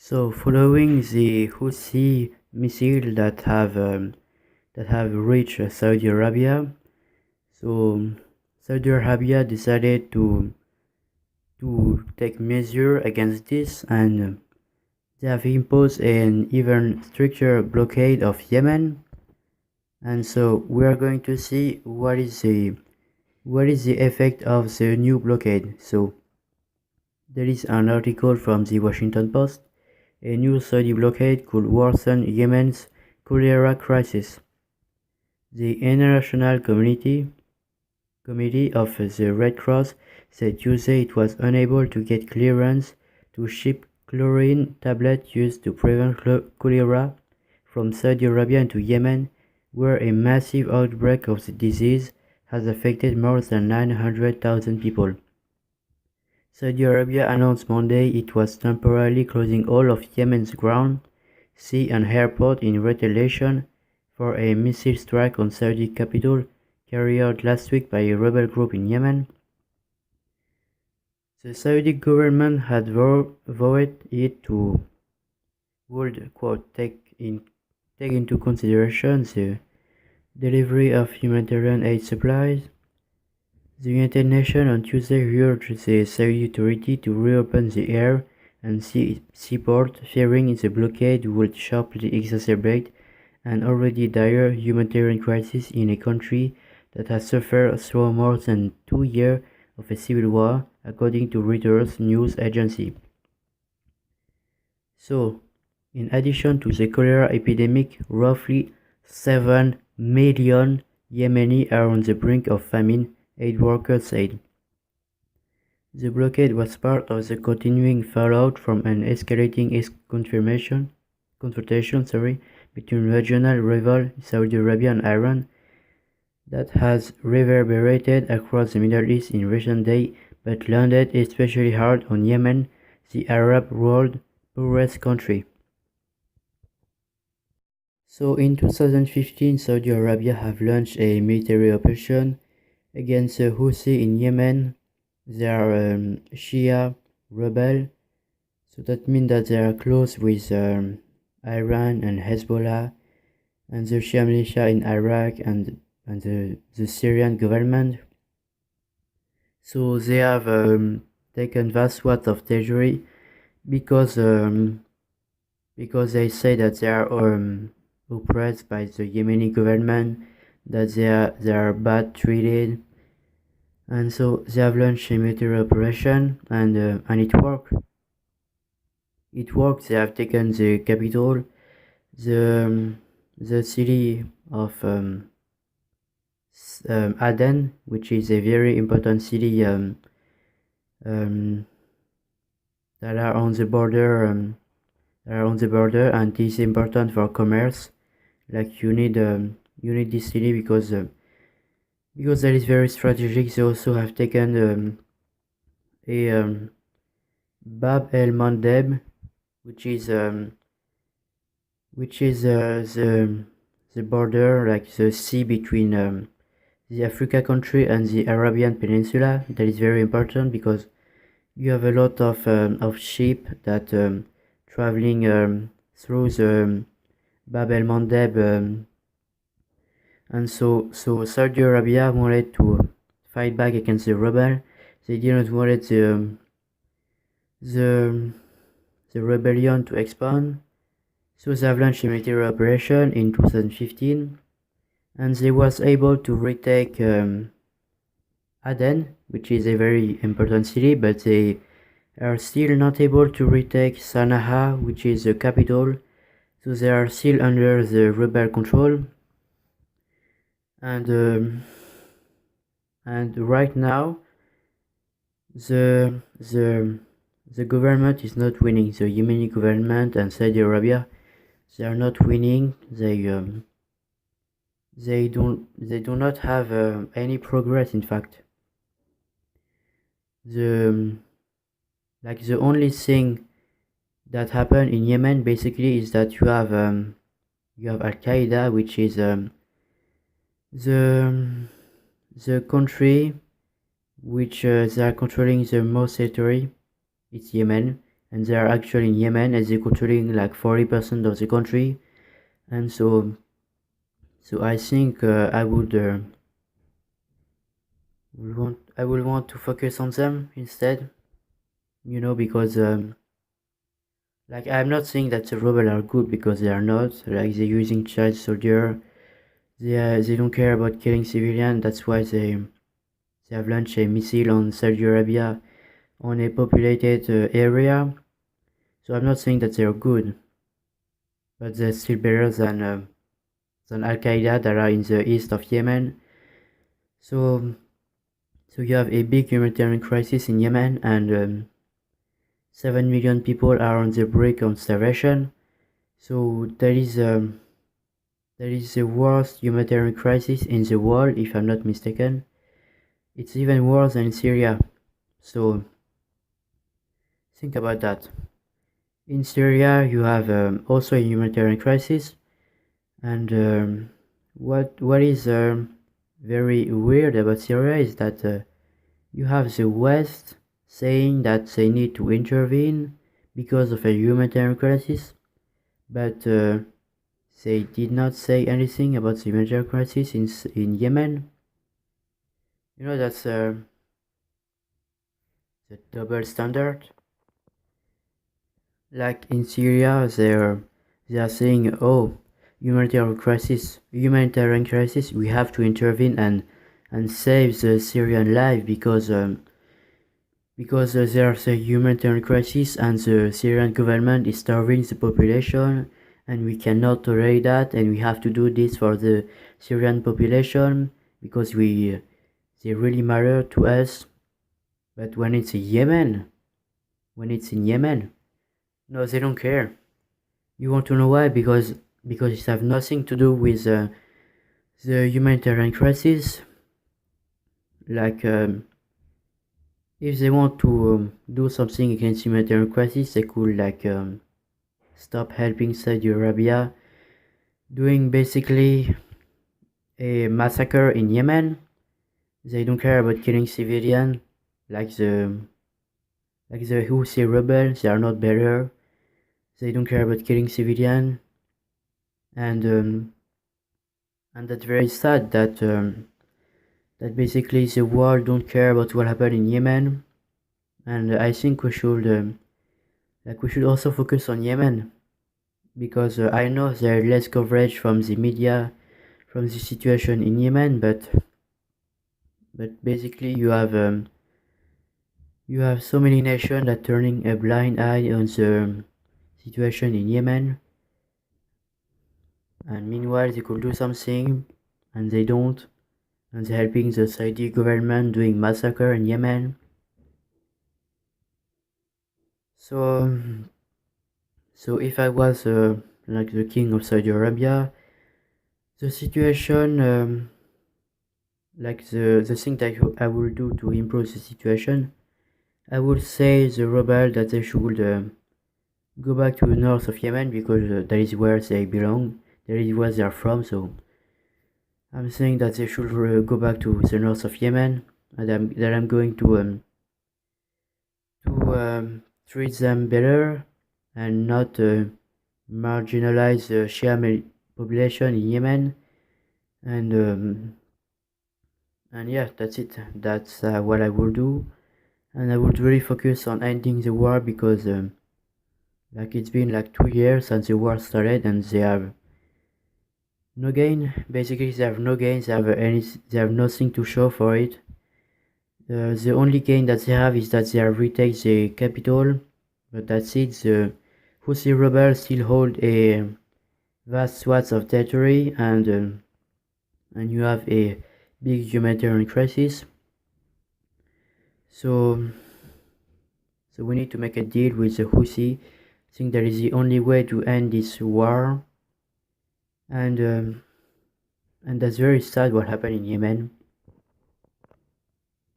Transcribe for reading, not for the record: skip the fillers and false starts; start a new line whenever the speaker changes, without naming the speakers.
So, following the Houthi missile that have reached Saudi Arabia, so Saudi Arabia decided to take measure against this, and they have imposed an even stricter blockade of Yemen. And so we are going to see what is the effect of the new blockade. So there is an article from the Washington Post. A new Saudi blockade could worsen Yemen's cholera crisis. The International Committee of the Red Cross said Tuesday it was unable to get clearance to ship chlorine tablets used to prevent cholera from Saudi Arabia into Yemen, where a massive outbreak of the disease has affected more than 900,000 people. Saudi Arabia announced Monday it was temporarily closing all of Yemen's ground, sea and airport in retaliation for a missile strike on Saudi capital carried out last week by a rebel group in Yemen. The Saudi government had vowed it to would quote take into consideration the delivery of humanitarian aid supplies. The United Nations on Tuesday urged the Saudi authority to reopen the air and sea seaport, fearing the blockade would sharply exacerbate an already dire humanitarian crisis in a country that has suffered through more than 2 years of a civil war, according to Reuters news agency. So, in addition to the cholera epidemic, roughly 7 million Yemeni are on the brink of famine, aid workers said. The blockade was part of the continuing fallout from an escalating confrontation between regional rival Saudi Arabia and Iran that has reverberated across the Middle East in recent days but landed especially hard on Yemen, the Arab world's poorest country. So in 2015, Saudi Arabia have launched a military operation against the Houthi in Yemen. They are Shia rebel, so that means that they are close with Iran and Hezbollah and the Shia militia in Iraq and the Syrian government. So they have taken vast swaths of territory because they say that they are oppressed by the Yemeni government, that they are bad treated, and so they have launched a military operation, and it worked. It worked. They have taken the capital, the city of Aden, which is a very important city that are on the border. And this is important for commerce. Like you need this city because that is very strategic. They also have taken a Bab el Mandeb, which is the border, like the sea between the Africa country and the Arabian Peninsula. That is very important because you have a lot of sheep that traveling through the Bab el Mandeb, and so Saudi Arabia wanted to fight back against the rebel. They didn't want the rebellion to expand, so they have launched a military operation in 2015, and they was able to retake Aden, which is a very important city, but they are still not able to retake Sana'a, which is the capital, so they are still under the rebel control. And right now the government is not winning. The Yemeni government and Saudi Arabia, they are not winning. They do not have any progress. In fact, the only thing that happened in Yemen basically is that you have Al Qaeda, which is the country which they are controlling the most territory. It's Yemen, and they are actually in Yemen, and they're controlling like 40% of the country. And so I think I would want to focus on them instead, because like I'm not saying that the rebels are good, because they are not. Like they're using child soldier, they don't care about killing civilians. That's why they have launched a missile on Saudi Arabia on a populated area. So I'm not saying that they're good, but they're still better than Al Qaeda that are in the east of Yemen. So you have a big humanitarian crisis in Yemen, and 7 million people are on the brink of starvation. So that is the worst humanitarian crisis in the world, if I'm not mistaken. It's even worse than Syria. So think about that. In Syria, you have also a humanitarian crisis, and what is very weird about Syria is that you have the West saying that they need to intervene because of a humanitarian crisis, but they did not say anything about the humanitarian crisis in Yemen. That's the double standard. Like in Syria, they are saying, "Oh, humanitarian crisis. We have to intervene and save the Syrian life because there's a humanitarian crisis and the Syrian government is starving the population, and we cannot tolerate that, and we have to do this for the Syrian population because they really matter to us." But when it's in Yemen, no, they don't care. You want to know why? Because it has nothing to do with the humanitarian crisis. Like if they want to do something against humanitarian crisis, they could like stop helping Saudi Arabia doing basically a massacre in Yemen. They don't care about killing civilians, like the Houthi rebels. They are not better. They don't care about killing civilians, and that's very sad that basically the world don't care about what happened in Yemen. And I think we should also focus on Yemen, because I know there is less coverage from the media from the situation in Yemen, but basically you have so many nations that turning a blind eye on the situation in Yemen, and meanwhile they could do something and they don't, and they're helping the Saudi government doing massacre in Yemen. So if I was like the king of Saudi Arabia, the situation like the thing that I will do to improve the situation, I would say the rebel that they should go back to the north of Yemen, because that is where they belong, that is where they are from. So I'm saying that they should go back to the north of Yemen, and I'm going to treat them better and not marginalize the Shia population in Yemen, and yeah, that's it. That's what I will do, and I would really focus on ending the war, because like it's been like 2 years since the war started, and they have no gain. Basically, they have no gain. They have nothing to show for it. The only gain that they have is that they have retaken the capital, but that's it. The Houthi rebels still hold a vast swaths of territory, and you have a big humanitarian crisis. So we need to make a deal with the Houthi. I think that is the only way to end this war, and that's very sad what happened in Yemen.